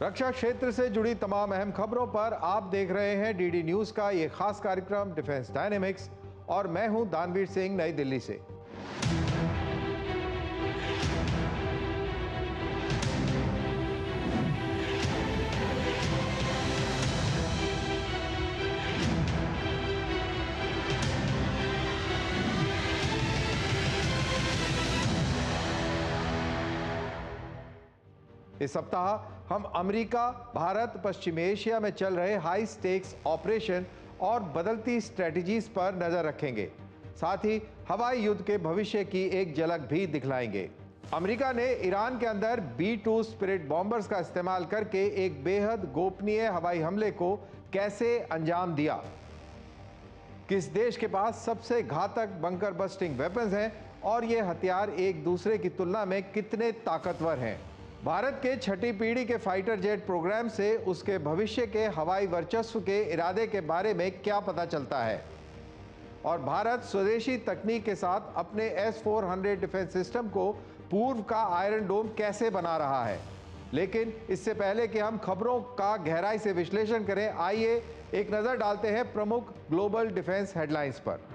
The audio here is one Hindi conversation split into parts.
रक्षा क्षेत्र से जुड़ी तमाम अहम खबरों पर आप देख रहे हैं डीडी न्यूज का ये खास कार्यक्रम डिफेंस डायनेमिक्स और मैं हूं दानवीर सिंह नई दिल्ली से। इस सप्ताह हम अमेरिका, भारत, पश्चिमी एशिया में चल रहे हाई स्टेक्स ऑपरेशन और बदलती स्ट्रेटजीज पर नजर रखेंगे। साथ ही हवाई युद्ध के भविष्य की एक झलक भी दिखलाएंगे। अमेरिका ने ईरान के अंदर B-2 स्पिरिट बॉम्बर्स का इस्तेमाल करके एक बेहद गोपनीय हवाई हमले को कैसे अंजाम दिया? किस देश के पास सबसे घातक बंकर बस्टिंग वेपन्स हैं और ये हथियार एक दूसरे की तुलना में कितने ताकतवर हैं? भारत के छठी पीढ़ी के फाइटर जेट प्रोग्राम से उसके भविष्य के हवाई वर्चस्व के इरादे के बारे में क्या पता चलता है? और भारत स्वदेशी तकनीक के साथ अपने S-400 डिफेंस सिस्टम को पूर्व का आयरन डोम कैसे बना रहा है? लेकिन इससे पहले कि हम खबरों का गहराई से विश्लेषण करें, आइए एक नजर डालते हैं प्रमुख ग्लोबल डिफेंस हेडलाइंस पर।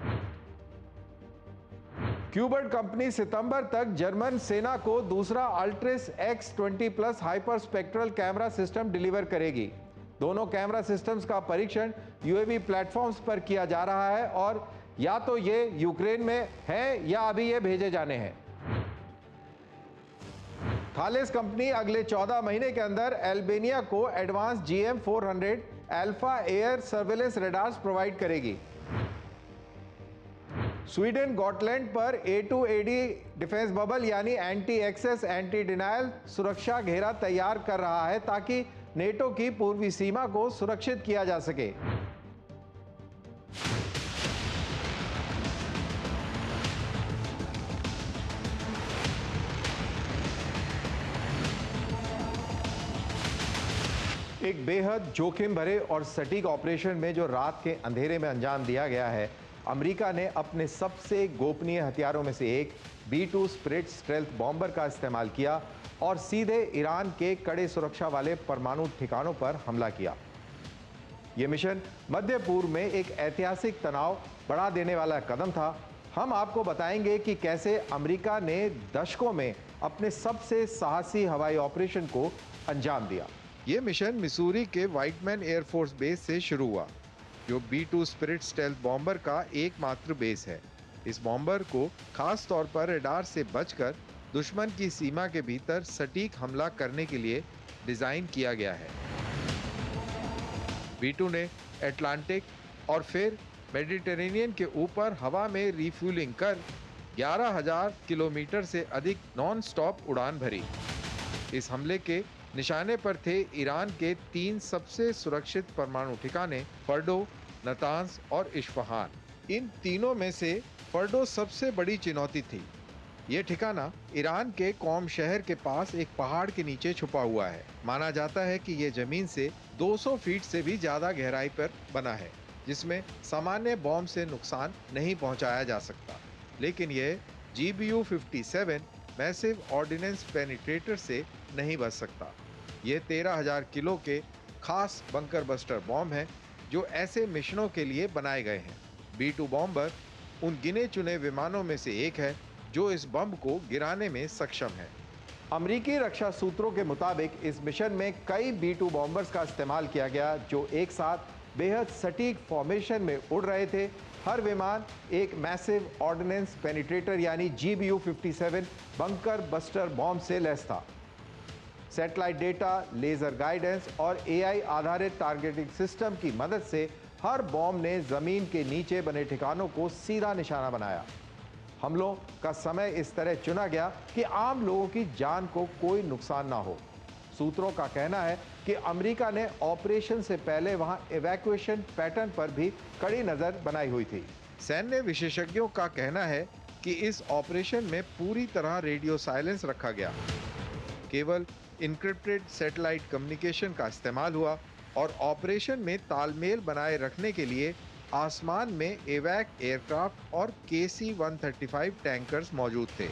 क्यूबर्ट कंपनी सितंबर तक जर्मन सेना को दूसरा अल्ट्रिस X20+ hyper spectral camera system deliver करेगी। दोनों कैमरा सिस्टम्स का परीक्षण यूएवी प्लेटफॉर्म्स पर किया जा रहा है और या तो ये यूक्रेन में है या अभी ये भेजे जाने हैं। थालेस कंपनी अगले 14 महीने के अंदर अल्बानिया को advance GM400 alpha air surveillance radars provide करेगी। स्वीडन गॉटलैंड पर A2AD डिफेंस बबल यानी एंटी एक्सेस एंटी डिनायल सुरक्षा घेरा तैयार कर रहा है ताकि नेटो की पूर्वी सीमा को सुरक्षित किया जा सके। एक बेहद जोखिम भरे और सटीक ऑपरेशन में जो रात के अंधेरे में अंजाम दिया गया है, अमेरिका ने अपने सबसे गोपनीय हथियारों में से एक B-2 स्पिरिट स्टेल्थ बॉम्बर का इस्तेमाल किया और सीधे ईरान के कड़े सुरक्षा वाले परमाणु ठिकानों पर हमला किया। यह मिशन मध्य पूर्व में एक ऐतिहासिक तनाव बढ़ा देने वाला कदम था। हम आपको बताएंगे कि कैसे अमेरिका ने दशकों में अपने सबसे साहसी हवाई ऑपरेशन को अंजाम दिया। यह मिशन मिसूरी के व्हाइटमैन एयरफोर्स बेस से शुरू हुआ, जो B-2 स्पिरिट स्टेल्थ बॉम्बर का एकमात्र बेस है। इस बॉम्बर को खास तौर पर रडार से बचकर दुश्मन की सीमा के भीतर सटीक हमला करने के लिए डिजाइन किया गया है। B-2 ने अटलांटिक और फिर मेडिटेरेनियन के ऊपर हवा में रिफ्यूलिंग कर 11,000 किलोमीटर से अधिक नॉन स्टॉप उड़ान भरी। इस हमले के निशाने पर थे ईरान के 3 सबसे सुरक्षित परमाणु ठिकाने फर्डो, नतांज और इस्फहान। इन तीनों में से फर्डो सबसे बड़ी चुनौती थी। यह ठिकाना ईरान के कौम शहर के पास एक पहाड़ के नीचे छुपा हुआ है। माना जाता है कि यह जमीन से 200 फीट से भी ज्यादा गहराई पर बना है, जिसमें सामान्य बॉम्ब से नुकसान नहीं पहुंचाया जा सकता। लेकिन यह GBU-57 मैसिव ऑर्डिनेंस पेनिट्रेटर से नहीं बच सकता। ये 13,000 किलो के खास बंकर बस्टर बॉम्ब हैं जो ऐसे मिशनों के लिए बनाए गए हैं। B-2 बॉम्बर उन गिने चुने विमानों में से एक है जो इस बम को गिराने में सक्षम है। अमेरिकी रक्षा सूत्रों के मुताबिक इस मिशन में कई B-2 बॉम्बर्स का इस्तेमाल किया गया जो एक साथ बेहद सटीक फॉर्मेशन में उड़ रहे थे। हर विमान एक मैसिव ऑर्डिनेंस पेनिट्रेटर यानी GBU-57 बंकर बस्टर बॉम्ब से लैस था। सैटेलाइट डेटा, लेजर गाइडेंस और AI आधारित टारगेटिंग सिस्टम की मदद से हर बॉम्ब ने जमीन के नीचे बने ठिकानों को सीधा निशाना बनाया। हमलों का समय इस तरह चुना गया कि आम लोगों की जान को कोई नुकसान ना हो। सूत्रों का कहना है कि अमेरिका ने ऑपरेशन से पहले वहां इवैक्यूएशन पैटर्न पर भी कड़ी नजर बनाई हुई थी। सैन्य विशेषज्ञों का कहना है कि इस ऑपरेशन में पूरी तरह रेडियो साइलेंस रखा गया। केवल इनक्रिप्टेड सैटेलाइट कम्युनिकेशन का इस्तेमाल हुआ और ऑपरेशन में तालमेल बनाए रखने के लिए आसमान में एवैक एयरक्राफ्ट और KC-135 टैंकर्स मौजूद थे।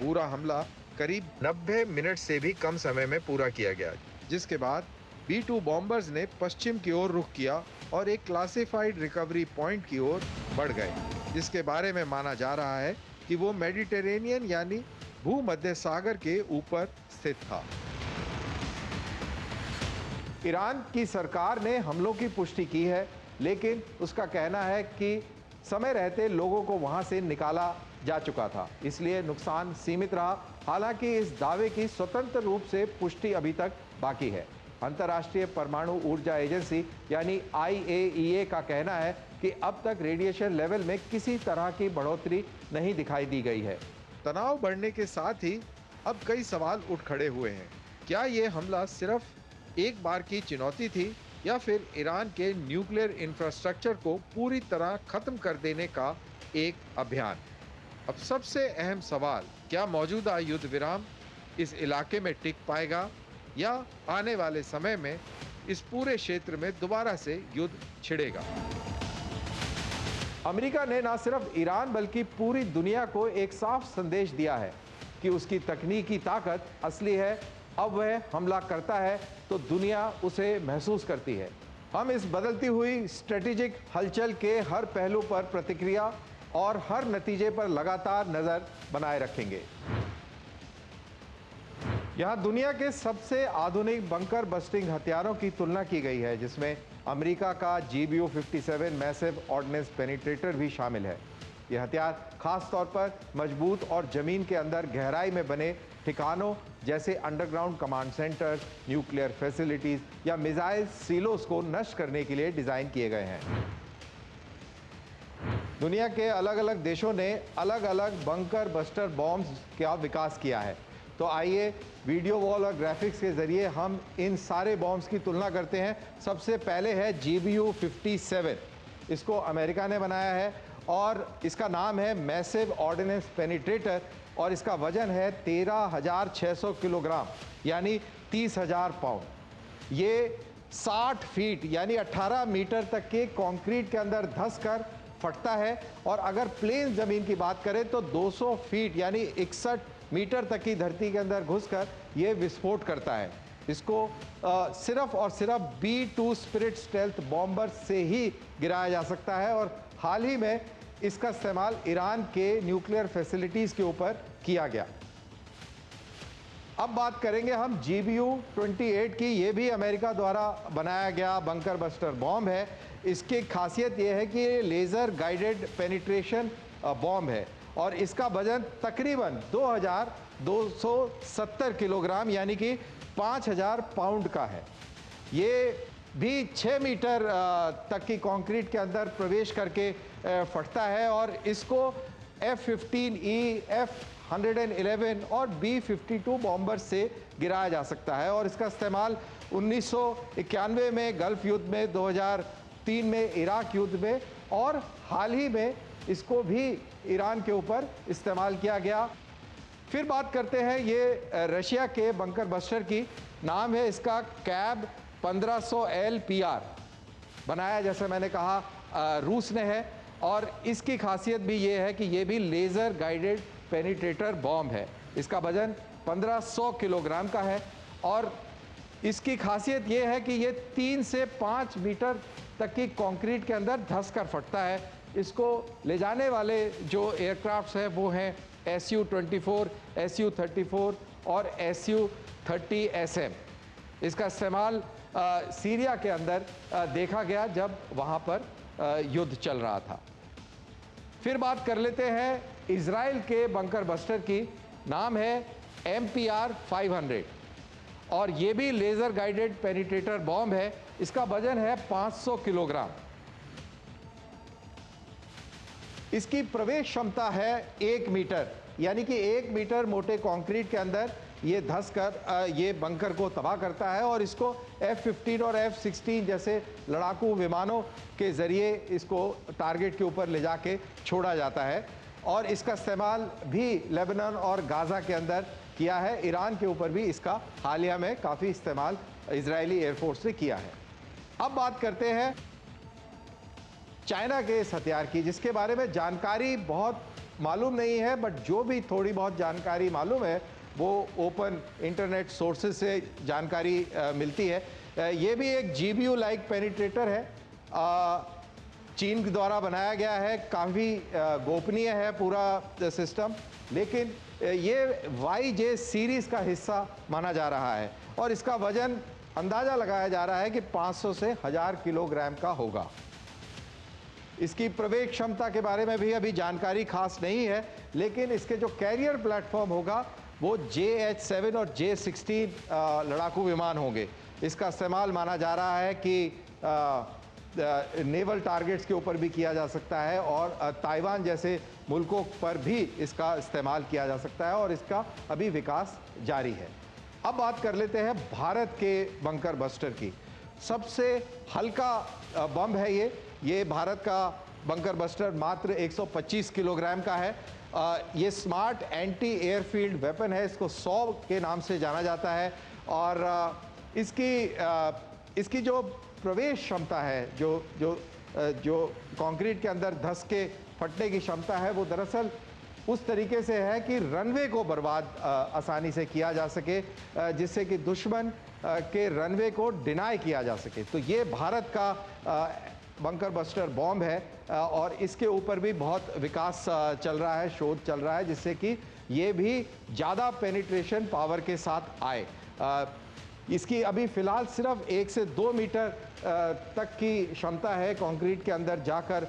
पूरा हमला करीब 90 मिनट से भी कम समय में पूरा किया गया, जिसके बाद B-2 बॉम्बर्स ने पश्चिम की ओर रुख किया और एक क्लासिफाइड रिकवरी पॉइंट की ओर बढ़ गए, जिसके बारे में माना जा रहा है कि वो मेडिटेरेनियन यानी भूमध्य सागर के ऊपर स्थित था। ईरान की सरकार ने हमलों की पुष्टि की है, लेकिन उसका कहना है कि समय रहते लोगों को वहां से निकाला जा चुका था, इसलिए नुकसान सीमित रहा। हालांकि इस दावे की स्वतंत्र रूप से पुष्टि अभी तक बाकी है। अंतर्राष्ट्रीय परमाणु ऊर्जा एजेंसी यानी IAEA का कहना है कि अब तक रेडिएशन लेवल में किसी तरह की बढ़ोतरी नहीं दिखाई दी गई है। तनाव बढ़ने के साथ ही अब कई सवाल उठ खड़े हुए हैं। क्या ये हमला सिर्फ एक बार की चुनौती थी या फिर ईरान के न्यूक्लियर इंफ्रास्ट्रक्चर को पूरी तरह खत्म कर देने का एक अभियान? अब सबसे अहम सवाल, क्या मौजूदा युद्ध विराम इस इलाके में टिक पाएगा या आने वाले समय में इस पूरे क्षेत्र में दोबारा से युद्ध छिड़ेगा? अमेरिका ने न सिर्फ ईरान बल्कि पूरी दुनिया को एक साफ संदेश दिया है कि उसकी तकनीकी ताकत असली है। अब वह हमला करता है तो दुनिया उसे महसूस करती है। हम इस बदलती हुई स्ट्रेटेजिक हलचल के हर पहलू पर प्रतिक्रिया और हर नतीजे पर लगातार नजर बनाए रखेंगे। यहाँ दुनिया के सबसे आधुनिक बंकर बस्टिंग हथियारों की तुलना की गई है, जिसमें अमेरिका का GBU-57 मैसिव ऑर्डिनेंस पेनिट्रेटर भी शामिल है। यह हथियार खास तौर पर मजबूत और जमीन के अंदर गहराई में बने ठिकानों जैसे underground command centre, nuclear facilities या मिसाइल सीलोस को नष्ट करने के लिए डिजाइन किए गए हैं। दुनिया के अलग अलग देशों ने अलग अलग बंकर बस्टर बॉम्ब्स का विकास किया है। तो आइए वीडियो वॉल और ग्राफिक्स के जरिए हम इन सारे बॉम्ब्स की तुलना करते हैं। सबसे पहले है GBU-57। इसको अमेरिका ने बनाया है और इसका नाम है मैसिव ऑर्डिनेंस पेनिट्रेटर और इसका वजन है 13,600 किलोग्राम यानी 30,000 पाउंड। ये 60 फीट यानी 18 मीटर तक के कंक्रीट के अंदर धंस कर फटता है और अगर प्लेन जमीन की बात करें तो 200 फीट यानी 61 मीटर तक की धरती के अंदर घुसकर ये विस्फोट करता है। इसको सिर्फ और सिर्फ B-2 स्पिरिट स्टेल्थ बॉम्बर से ही गिराया जा सकता है और हाल ही में इसका इस्तेमाल ईरान के न्यूक्लियर फैसिलिटीज के ऊपर किया गया। अब बात करेंगे हम GBU-28 की। ये भी अमेरिका द्वारा बनाया गया बंकर बस्टर बॉम्ब है। इसकी खासियत ये है कि ये लेज़र गाइडेड पेनिट्रेशन बॉम्ब है और इसका वजन तकरीबन 2,270 किलोग्राम यानी कि 5,000 पाउंड का है। ये भी 6 मीटर तक की कंक्रीट के अंदर प्रवेश करके फटता है और इसको F-15E, F-111 और B-52 बॉम्बर से गिराया जा सकता है और इसका इस्तेमाल 1991 में गल्फ युद्ध में, 2003 में इराक युद्ध में और हाल ही में इसको भी ईरान के ऊपर इस्तेमाल किया गया। फिर बात करते हैं ये रशिया के बंकर बस्टर की। नाम है इसका कैब 1500 LPR। बनाया जैसे मैंने कहा रूस ने है और इसकी खासियत भी ये है कि ये भी लेज़र गाइडेड पेनिट्रेटर बॉम्ब है। इसका वजन 1500 किलोग्राम का है और इसकी खासियत ये है कि ये 3 से 5 मीटर तक की कंक्रीट के अंदर धंस कर फटता है। इसको ले जाने वाले जो एयरक्राफ्ट्स हैं वो हैं Su-24, Su-34 और Su-30SM। इसका इस्तेमाल सीरिया के अंदर देखा गया जब वहाँ पर युद्ध चल रहा था। फिर बात कर लेते हैं इजराइल के बंकर बस्टर की। नाम है MPR-500 और ये भी लेज़र गाइडेड पेनिट्रेटर बॉम्ब है। इसका वजन है 500 किलोग्राम। इसकी प्रवेश क्षमता है 1 मीटर यानी कि 1 मीटर मोटे कंक्रीट के अंदर ये धंस कर ये बंकर को तबाह करता है और इसको F-15 और F-16 जैसे लड़ाकू विमानों के ज़रिए इसको टारगेट के ऊपर ले जाके छोड़ा जाता है और इसका इस्तेमाल भी लेबनान और गाज़ा के अंदर किया है। ईरान के ऊपर भी इसका हालिया में काफ़ी इस्तेमाल इजरायली एयरफोर्स ने किया है। अब बात करते हैं चाइना के इस हथियार की, जिसके बारे में जानकारी बहुत मालूम नहीं है, बट जो भी थोड़ी बहुत जानकारी मालूम है वो ओपन इंटरनेट सोर्सेज से जानकारी मिलती है। ये भी एक GPU लाइक पेनिट्रेटर है, चीन द्वारा बनाया गया है, काफ़ी गोपनीय है पूरा सिस्टम, लेकिन ये YJ सीरीज़ का हिस्सा माना जा रहा है और इसका वजन अंदाज़ा लगाया जा रहा है कि 500 से 1000 किलोग्राम का होगा। इसकी प्रवेश क्षमता के बारे में भी अभी जानकारी खास नहीं है, लेकिन इसके जो कैरियर प्लेटफॉर्म होगा वो JH-7 और J-16 लड़ाकू विमान होंगे। इसका इस्तेमाल माना जा रहा है कि नेवल टारगेट्स के ऊपर भी किया जा सकता है और ताइवान जैसे मुल्कों पर भी इसका इस्तेमाल किया जा सकता है और इसका अभी विकास जारी है। अब बात कर लेते हैं भारत के बंकर बस्टर की। सबसे हल्का बम है ये भारत का बंकर बस्टर मात्र 125 किलोग्राम का है। ये स्मार्ट एंटी एयरफील्ड वेपन है, इसको 100 के नाम से जाना जाता है और इसकी जो प्रवेश क्षमता है, जो कंक्रीट के अंदर धंस के फटने की क्षमता है, वो दरअसल उस तरीके से है कि रनवे को बर्बाद आसानी से किया जा सके, जिससे कि दुश्मन के रनवे को डिनाई किया जा सके। तो ये भारत का बंकर बस्टर बॉम्ब है और इसके ऊपर भी बहुत विकास चल रहा है, शोध चल रहा है, जिससे कि ये भी ज़्यादा पेनिट्रेशन पावर के साथ आए। इसकी अभी फ़िलहाल सिर्फ 1 से 2 मीटर तक की क्षमता है कंक्रीट के अंदर जाकर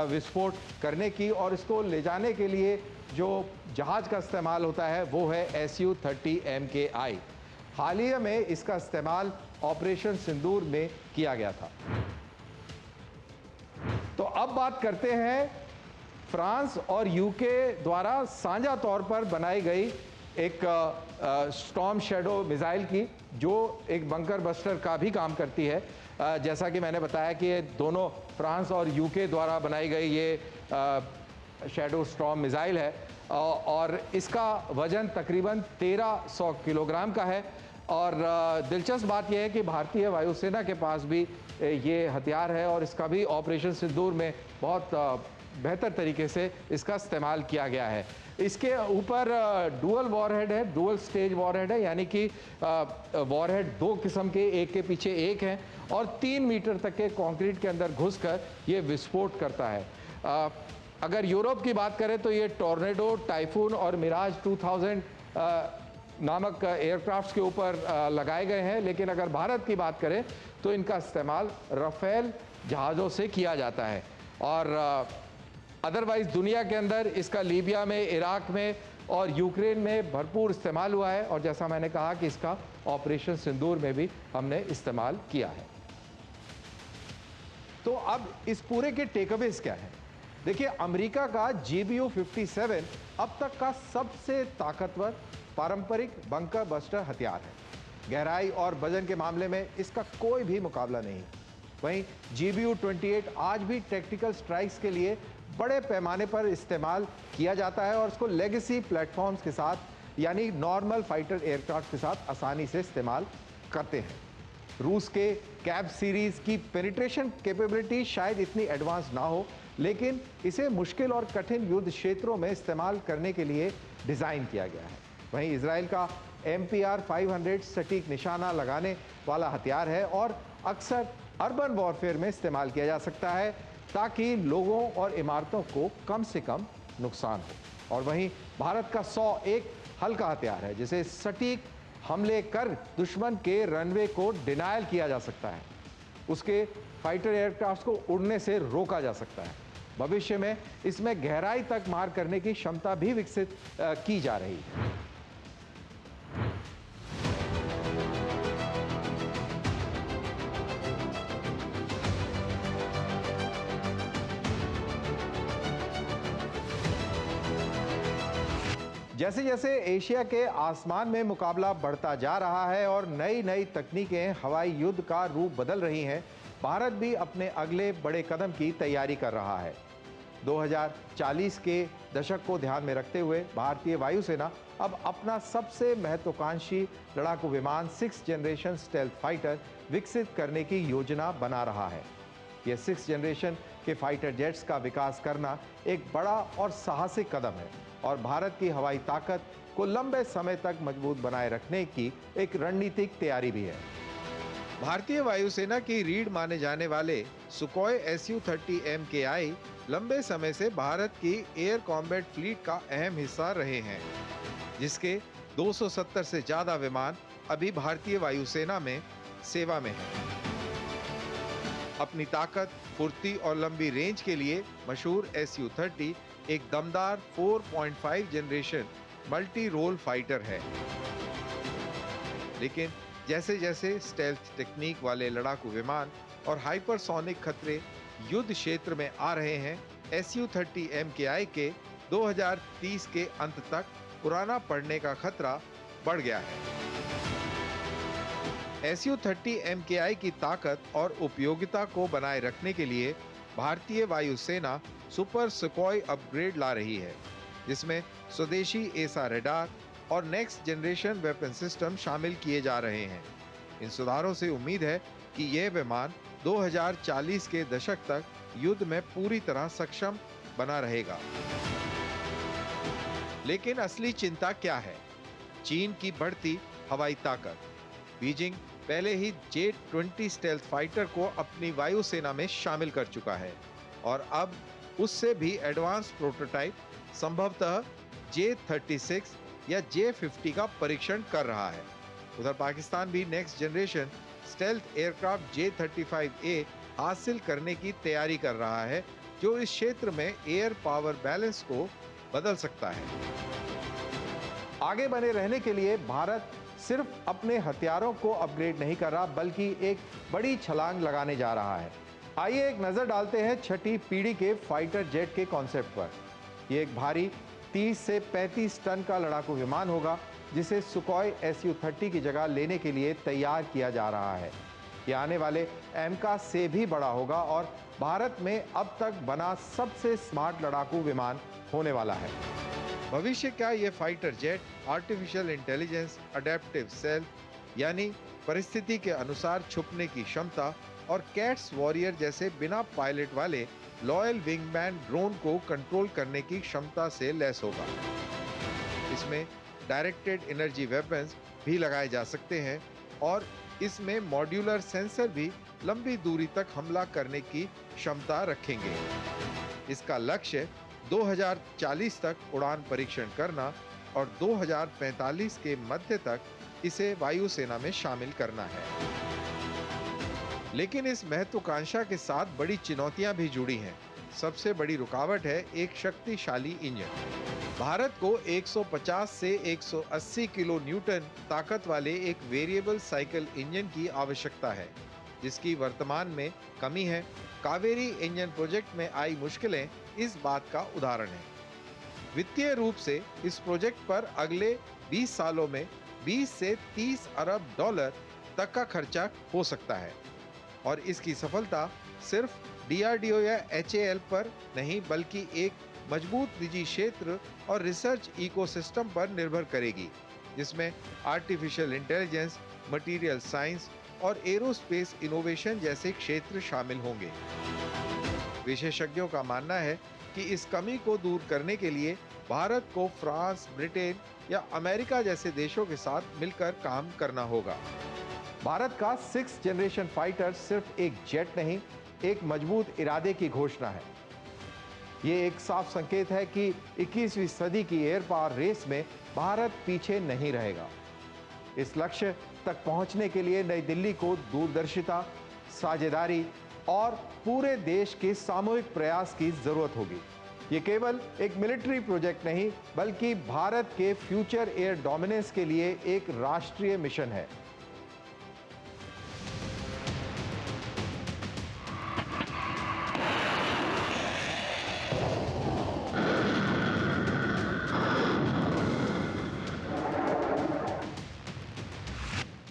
विस्फोट करने की, और इसको ले जाने के लिए जो जहाज़ का इस्तेमाल होता है वो है Su-30 MKI। हालिया में इसका इस्तेमाल ऑपरेशन सिंदूर में किया गया था। तो अब बात करते हैं फ्रांस और यूके द्वारा साझा तौर पर बनाई गई एक स्टॉर्म शैडो मिसाइल की, जो एक बंकर बस्टर का भी काम करती है। जैसा कि मैंने बताया कि ये दोनों फ्रांस और यूके द्वारा बनाई गई ये शैडो स्टॉर्म मिसाइल है और इसका वजन तकरीबन 1300 किलोग्राम का है। और दिलचस्प बात यह है कि भारतीय वायुसेना के पास भी ये हथियार है और इसका भी ऑपरेशन सिंदूर में बहुत बेहतर तरीके से इसका इस्तेमाल किया गया है। इसके ऊपर डुअल वॉरहेड है, डुअल स्टेज वॉरहेड है, यानी कि वॉरहेड 2 किस्म के एक के पीछे एक हैं और 3 मीटर तक के कंक्रीट के अंदर घुसकर ये विस्फोट करता है। अगर यूरोप की बात करें तो ये टॉर्नेडो, टाइफून और मिराज 2000 नामक एयरक्राफ्ट्स के ऊपर लगाए गए हैं, लेकिन अगर भारत की बात करें तो इनका इस्तेमाल राफेल जहाज़ों से किया जाता है। और अदरवाइज़ दुनिया के अंदर इसका लीबिया में, इराक में और यूक्रेन में भरपूर इस्तेमाल हुआ है और जैसा मैंने कहा कि इसका ऑपरेशन सिंदूर में भी हमने इस्तेमाल किया है। तो अब इस पूरे के टेकअवेज क्या है? देखिए, अमेरिका का GBU-57 अब तक का सबसे ताकतवर पारंपरिक बंकर बस्टर हथियार है। गहराई और वजन के मामले में इसका कोई भी मुकाबला नहीं। वहीं GBU-28 आज भी टैक्टिकल स्ट्राइक्स के लिए बड़े पैमाने पर इस्तेमाल किया जाता है और उसको लेगेसी प्लेटफॉर्म्स के साथ, यानी नॉर्मल फाइटर एयरक्राफ्ट के साथ आसानी से इस्तेमाल करते हैं। रूस के कैब सीरीज़ की पेनिट्रेशन कैपेबिलिटी शायद इतनी एडवांस ना हो, लेकिन इसे मुश्किल और कठिन युद्ध क्षेत्रों में इस्तेमाल करने के लिए डिज़ाइन किया गया है। वहीं इजराइल का MPR-500 सटीक निशाना लगाने वाला हथियार है और अक्सर अर्बन वॉरफेयर में इस्तेमाल किया जा सकता है ताकि लोगों और इमारतों को कम से कम नुकसान हो। और वहीं भारत का 100 एक हल्का हथियार है जिसे सटीक हमले कर दुश्मन के रनवे को डिनायल किया जा सकता है, उसके फाइटर एयरक्राफ्ट को उड़ने से रोका जा सकता है। भविष्य में इसमें गहराई तक मार करने की क्षमता भी विकसित की जा रही है। जैसे जैसे एशिया के आसमान में मुकाबला बढ़ता जा रहा है और नई नई तकनीकें हवाई युद्ध का रूप बदल रही हैं, भारत भी अपने अगले बड़े कदम की तैयारी कर रहा है। 2040 के दशक को ध्यान में रखते हुए भारतीय वायुसेना अब अपना सबसे महत्वाकांक्षी लड़ाकू विमान 6th जनरेशन स्टेल्थ फाइटर विकसित करने की योजना बना रहा है। यह 6th जनरेशन के फाइटर जेट्स का विकास करना एक बड़ा और साहसिक कदम है और भारत की हवाई ताकत को लंबे समय तक मजबूत बनाए रखने की एक रणनीतिक तैयारी भी है। भारतीय वायुसेना की रीढ़ माने जाने वाले सुखोई Su-30 MKI लंबे समय से भारत की एयर कॉम्बैट फ्लीट का अहम हिस्सा रहे हैं, जिसके 270 से ज्यादा विमान अभी भारतीय वायुसेना में सेवा में हैं। अपनी ताकत, फुर्ती और लंबी रेंज के लिए मशहूर Su-30 एक दमदार 4.5 जनरेशन मल्टी रोल फाइटर है। लेकिन जैसे जैसे स्टेल्थ टेक्निक वाले लड़ाकू विमान और हाइपरसोनिक खतरे युद्ध क्षेत्र में आ रहे हैं, Su-30 MKI के 2030 के अंत तक पुराना पड़ने का खतरा बढ़ गया है। Su-30 MKI की ताकत और उपयोगिता को बनाए रखने के लिए भारतीय वायुसेना सुपर सुखोई अपग्रेड ला रही है, जिसमें स्वदेशी एसा रडार और नेक्स्ट जनरेशन वेपन सिस्टम शामिल किए जा रहे हैं। इन सुधारों से उम्मीद है कि यह विमान 2040 के दशक तक युद्ध में पूरी तरह सक्षम बना रहेगा। लेकिन असली चिंता क्या है? चीन की बढ़ती हवाई ताकत। बीजिंग पहले ही J-20 स्टेल्थ फाइटर को अपनी वायुसेना में शामिल कर चुका है और अब उससे भी एडवांस प्रोटोटाइप, संभवतः J-36 या J-50 का परीक्षण कर रहा है। उधर पाकिस्तान भी next generation stealth aircraft J-35A हासिल करने की तैयारी कर रहा है, जो इस क्षेत्र में एयर पावर बैलेंस को बदल सकता है। आगे बने रहने के लिए भारत सिर्फ अपने हथियारों को अपग्रेड नहीं कर रहा, बल्कि एक बड़ी छलांग लगाने जा रहा है। आइए एक नजर डालते हैं छठी पीढ़ी के फाइटर जेट के कॉन्सेप्ट पर। यह एक भारी 30 से 35 टन का लड़ाकू विमान होगा, जिसे सुखोई Su-30 की जगह लेने के लिए तैयार किया जा रहा है। यह आने वाले एमका से भी बड़ा होगा और भारत में अब तक बना सबसे स्मार्ट लड़ाकू विमान होने वाला है। भविष्य का यह fighter jet artificial intelligence, adaptive self यानी परिस्थिति के अनुसार छुपने की क्षमता और कैट्स वॉरियर जैसे बिना पायलट वाले लॉयल विंगमैन ड्रोन को कंट्रोल करने की क्षमता से लैस होगा। इसमें डायरेक्टेड एनर्जी वेपन्स भी लगाए जा सकते हैं और इसमें मॉड्यूलर सेंसर भी लंबी दूरी तक हमला करने की क्षमता रखेंगे। इसका लक्ष्य 2040 तक उड़ान परीक्षण करना और 2045 के मध्य तक इसे वायुसेना में शामिल करना है। लेकिन इस महत्वाकांक्षा के साथ बड़ी चुनौतियां भी जुड़ी हैं। सबसे बड़ी रुकावट है एक शक्तिशाली इंजन। भारत को 150 से 180 किलो न्यूटन ताकत वाले एक वेरिएबल साइकिल इंजन की आवश्यकता है, जिसकी वर्तमान में कमी है। कावेरी इंजन प्रोजेक्ट में आई मुश्किलें इस बात का उदाहरण है। वित्तीय रूप से इस प्रोजेक्ट पर अगले 20 सालों में 20 से 30 अरब डॉलर तक का खर्चा हो सकता है और इसकी सफलता सिर्फ DRDO या HAL पर नहीं, बल्कि एक मजबूत निजी क्षेत्र और रिसर्च इकोसिस्टम पर निर्भर करेगी, जिसमें आर्टिफिशियल इंटेलिजेंस, मटेरियल साइंस और एरोस्पेस इनोवेशन जैसे क्षेत्र शामिल होंगे। विशेषज्ञों का मानना है कि इस कमी को दूर करने के लिए भारत को फ्रांस, ब्रिटेन या अमेरिका जैसे देशों के साथ मिलकर काम करना होगा। भारत का 6th जनरेशन फाइटर सिर्फ एक जेट नहीं, एक मजबूत इरादे की घोषणा है। ये एक साफ संकेत है कि 21वीं सदी की एयर पावर रेस में भारत पीछे नहीं रहेगा। इस लक्ष्य तक पहुंचने के लिए नई दिल्ली को दूरदर्शिता, साझेदारी और पूरे देश के सामूहिक प्रयास की जरूरत होगी। ये केवल एक मिलिट्री प्रोजेक्ट नहीं, बल्कि भारत के फ्यूचर एयर डोमिनेंस के लिए एक राष्ट्रीय मिशन है।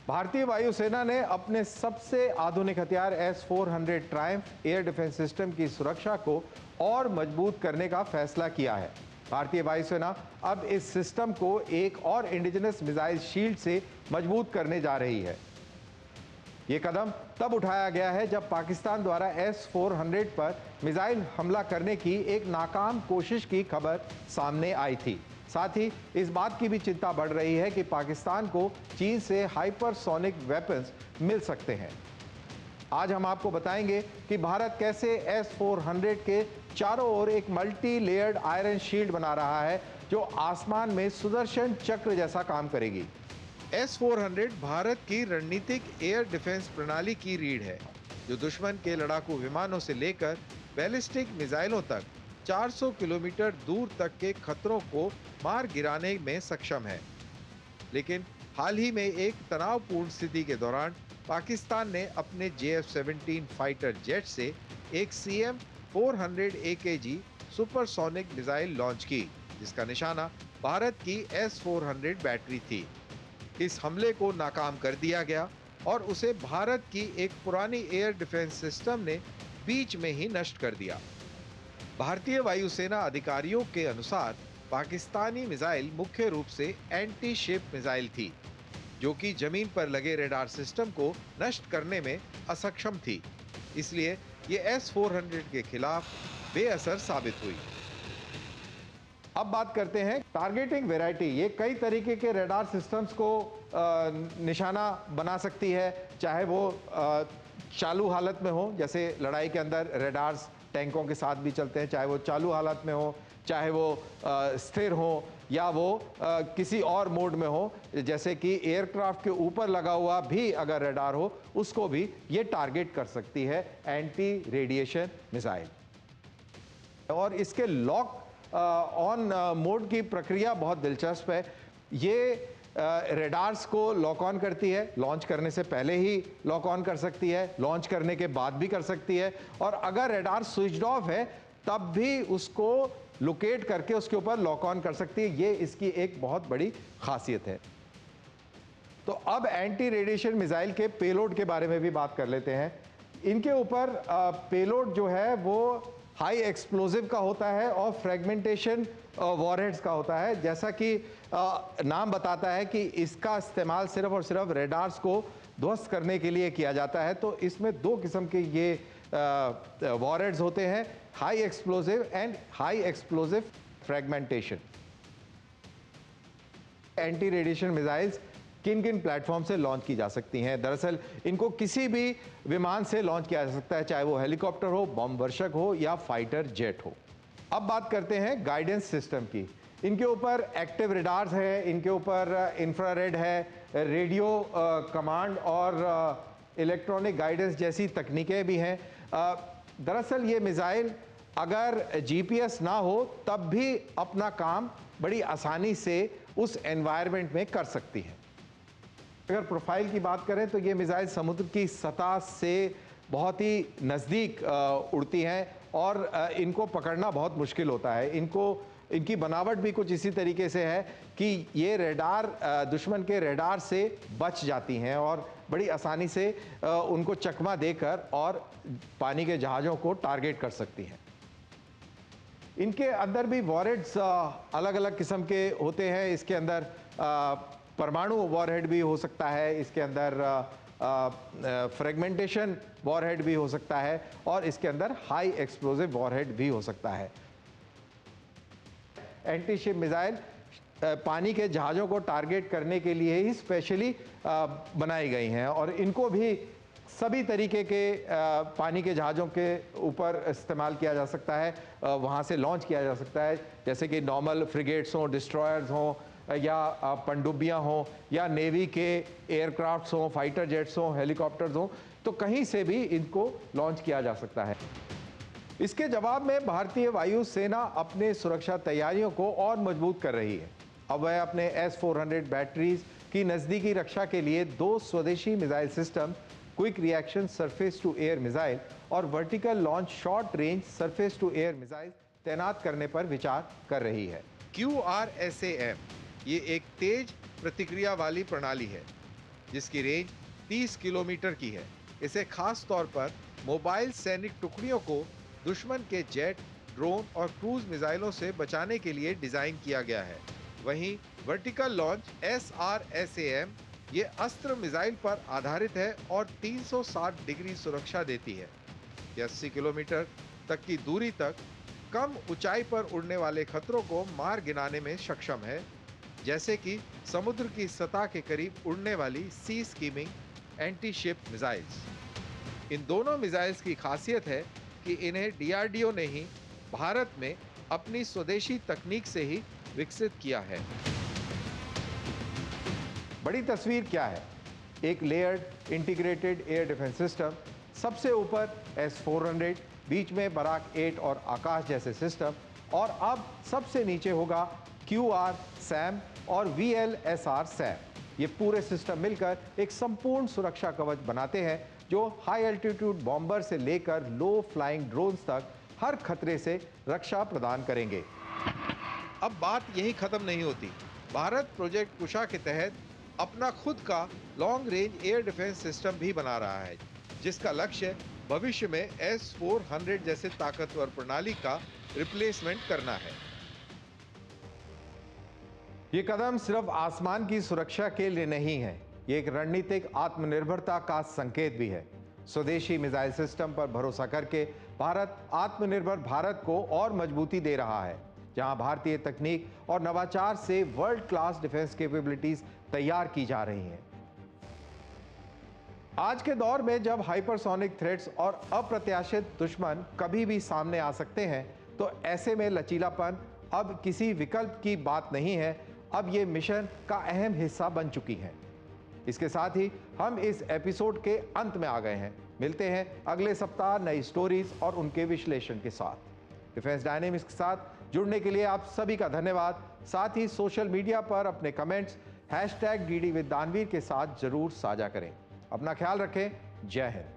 भारतीय वायुसेना ने अपने सबसे आधुनिक हथियार S-400 Triumph air defence system की सुरक्षा को और मजबूत करने का फैसला किया है। भारतीय वायुसेना अब इस सिस्टम को एक और इंडिजिनस मिसाइल शील्ड से मजबूत करने जा रही है। ये कदम तब उठाया गया है जब पाकिस्तान द्वारा S-400 पर मिसाइल हमला करने की एक नाकाम कोशिश की खबर सामने आई थी। साथ ही इस बात की भी चिंता बढ़ रही है कि पाकिस्तान को चीन से हाइपरसोनिक वेपन्स मिल सकते हैं। आज हम आपको बताएंगे कि भारत कैसे S-400 के चारों ओर एक मल्टी लेयर्ड आयरन शील्ड बना रहा है जो आसमान में सुदर्शन चक्र जैसा काम करेगी। S-400 भारत की रणनीतिक एयर डिफेंस प्रणाली की रीढ़ है, जो दुश्मन के लड़ाकू विमानों से लेकर बैलिस्टिक मिसाइलों तक 400 किलोमीटर दूर तक के खतरों को मार गिराने में सक्षम है। लेकिन हाल ही में एक तनावपूर्ण स्थिति के दौरान पाकिस्तान ने अपने JF-17 फाइटर जेट से एक CM-400 AKG supersonic missile launch की, जिसका निशाना भारत की S-400 बैटरी थी। इस हमले को नाकाम कर दिया गया और उसे भारत की एक पुरानी एयर डिफेंस सिस्टम ने बीच में ही नष्ट कर दिया। भारतीय वायुसेना अधिकारियों के अनुसार पाकिस्तानी मिसाइल मुख्य रूप से एंटी शिप मिसाइल थी, जो कि जमीन पर लगे रडार सिस्टम को नष्ट करने में असक्षम थी। इसलिए ये S-400 के खिलाफ बेअसर साबित हुई। अब बात करते हैं टारगेटिंग वैरायटी। ये कई तरीके के रडार सिस्टम्स को निशाना बना सकती है, चाहे वो चालू हालत में हो, जैसे लड़ाई के अंदर रडार्स टैंकों के साथ भी चलते हैं, चाहे वो चालू हालत में हो, चाहे वो स्थिर हो, या वो किसी और मोड में हो, जैसे कि एयरक्राफ्ट के ऊपर लगा हुआ भी अगर रडार हो, उसको भी ये टारगेट कर सकती है एंटी रेडिएशन मिसाइल। और इसके लॉक ऑन मोड की प्रक्रिया बहुत दिलचस्प है। ये रडार्स को लॉक ऑन करती है, लॉन्च करने से पहले ही लॉक ऑन कर सकती है, लॉन्च करने के बाद भी कर सकती है, और अगर रडार स्विच्ड ऑफ है तब भी उसको लोकेट करके उसके ऊपर लॉक ऑन कर सकती है। ये इसकी एक बहुत बड़ी खासियत है। तो अब एंटी रेडिएशन मिसाइल के पेलोड के बारे में भी बात कर लेते हैं। इनके ऊपर पेलोड जो है वो हाई एक्सप्लोजिव का होता है और फ्रेगमेंटेशन वॉरहेड्स का होता है। जैसा कि नाम बताता है कि इसका इस्तेमाल सिर्फ और सिर्फ रडार्स को ध्वस्त करने के लिए किया जाता है। तो इसमें दो किस्म के ये वॉरहेड्स होते हैं, high explosive and high explosive fragmentation. Anti radiation missiles किन किन प्लेटफॉर्म से लॉन्च की जा सकती हैं? दरअसल इनको किसी भी विमान से लॉन्च किया जा सकता है, चाहे वो हेलीकॉप्टर हो, बम वर्षक हो या फाइटर जेट हो। अब बात करते हैं गाइडेंस सिस्टम की। इनके ऊपर एक्टिव रडार्स है, इनके ऊपर इंफ्रारेड है, रेडियो कमांड और इलेक्ट्रॉनिक गाइडेंस जैसी तकनीकें भी हैं। दरअसल ये मिसाइल अगर GPS ना हो तब भी अपना काम बड़ी आसानी से उस एनवायरनमेंट में कर सकती है। अगर प्रोफाइल की बात करें तो ये मिसाइल समुद्र की सतह से बहुत ही नज़दीक उड़ती हैं और इनको पकड़ना बहुत मुश्किल होता है। इनकी बनावट भी कुछ इसी तरीके से है कि ये रडार दुश्मन के रडार से बच जाती हैं और बड़ी आसानी से उनको चकमा देकर और पानी के जहाज़ों को टारगेट कर सकती हैं। इनके अंदर भी वॉरहेड्स अलग अलग किस्म के होते हैं। इसके अंदर परमाणु वॉरहेड भी हो सकता है, इसके अंदर फ्रेगमेंटेशन वॉरहेड भी हो सकता है और इसके अंदर हाई एक्सप्लोजिव वॉरहेड भी हो सकता है। एंटी शिप मिसाइल पानी के जहाज़ों को टारगेट करने के लिए ही स्पेशली बनाई गई हैं और इनको भी सभी तरीके के पानी के जहाज़ों के ऊपर इस्तेमाल किया जा सकता है, वहाँ से लॉन्च किया जा सकता है, जैसे कि नॉर्मल फ्रिगेट्स हों, डिस्ट्रॉयर्स हों या पनडुब्बियाँ हों या नेवी के एयरक्राफ्ट्स हों, फाइटर जेट्स हों, हेलीकॉप्टर्स हों, तो कहीं से भी इनको लॉन्च किया जा सकता है। इसके जवाब में भारतीय वायुसेना अपने सुरक्षा तैयारियों को और मजबूत कर रही है। अब वह अपने S-400 बैटरीज की नज़दीकी रक्षा के लिए 2 स्वदेशी missile system, quick reaction surface to air missile और vertical launch short range surface to air missile तैनात करने पर विचार कर रही है। QRSAM ये एक तेज प्रतिक्रिया वाली प्रणाली है जिसकी रेंज 30 किलोमीटर की है। इसे खास तौर पर मोबाइल सैनिक टुकड़ियों को दुश्मन के जेट, ड्रोन और क्रूज मिसाइलों से बचाने के लिए डिजाइन किया गया है। वहीं वर्टिकल लॉन्च SRSAM ये अस्त्र मिसाइल पर आधारित है और 360 डिग्री सुरक्षा देती है। ये 80 किलोमीटर तक की दूरी तक कम ऊंचाई पर उड़ने वाले खतरों को मार गिराने में सक्षम है, जैसे कि समुद्र की सतह के करीब उड़ने वाली सी स्कीमिंग एंटी शिप मिसाइल्स। इन दोनों मिसाइल्स की खासियत है कि इन्हें डीआरडीओ ने ही भारत में अपनी स्वदेशी तकनीक से ही विकसित किया है। बड़ी तस्वीर क्या है? एक layered integrated air defence system, सबसे ऊपर S-400, बीच में बराक 8 और आकाश जैसे सिस्टम, और अब सबसे नीचे होगा QR-SAM और VLSR-SAM। ये पूरे सिस्टम मिलकर एक संपूर्ण सुरक्षा कवच बनाते हैं जो हाई एल्टीट्यूड बॉम्बर से लेकर लो फ्लाइंग ड्रोन्स तक हर खतरे से रक्षा प्रदान करेंगे। अब बात यही खत्म नहीं होती। भारत प्रोजेक्ट कुशा के तहत अपना खुद का long range air defence system भी बना रहा है, जिसका लक्ष्य भविष्य में S-400 जैसे ताकतवर प्रणाली का रिप्लेसमेंट करना है। ये कदम सिर्फ आसमान की सुरक्षा के लिए नहीं है, ये एक रणनीतिक आत्मनिर्भरता का संकेत भी है। स्वदेशी मिसाइल सिस्टम पर भरोसा करके भारत आत्मनिर्भर भारत को और मजबूती दे रहा है, जहां भारतीय तकनीक और नवाचार से वर्ल्ड क्लास डिफेंस कैपेबिलिटीज तैयार की जा रही हैं। आज के दौर में जब हाइपरसोनिक थ्रेट्स और अप्रत्याशित दुश्मन कभी भी सामने आ सकते हैं, तो ऐसे में लचीलापन अब किसी विकल्प की बात नहीं है, अब ये मिशन का अहम हिस्सा बन चुकी है। इसके साथ ही हम इस एपिसोड के अंत में आ गए हैं। मिलते हैं अगले सप्ताह नई स्टोरीज और उनके विश्लेषण के साथ। डिफेंस डायनेमिक्स के साथ जुड़ने के लिए आप सभी का धन्यवाद। साथ ही सोशल मीडिया पर अपने कमेंट्स #DD विद दानवीर के साथ जरूर साझा करें। अपना ख्याल रखें। जय हिंद।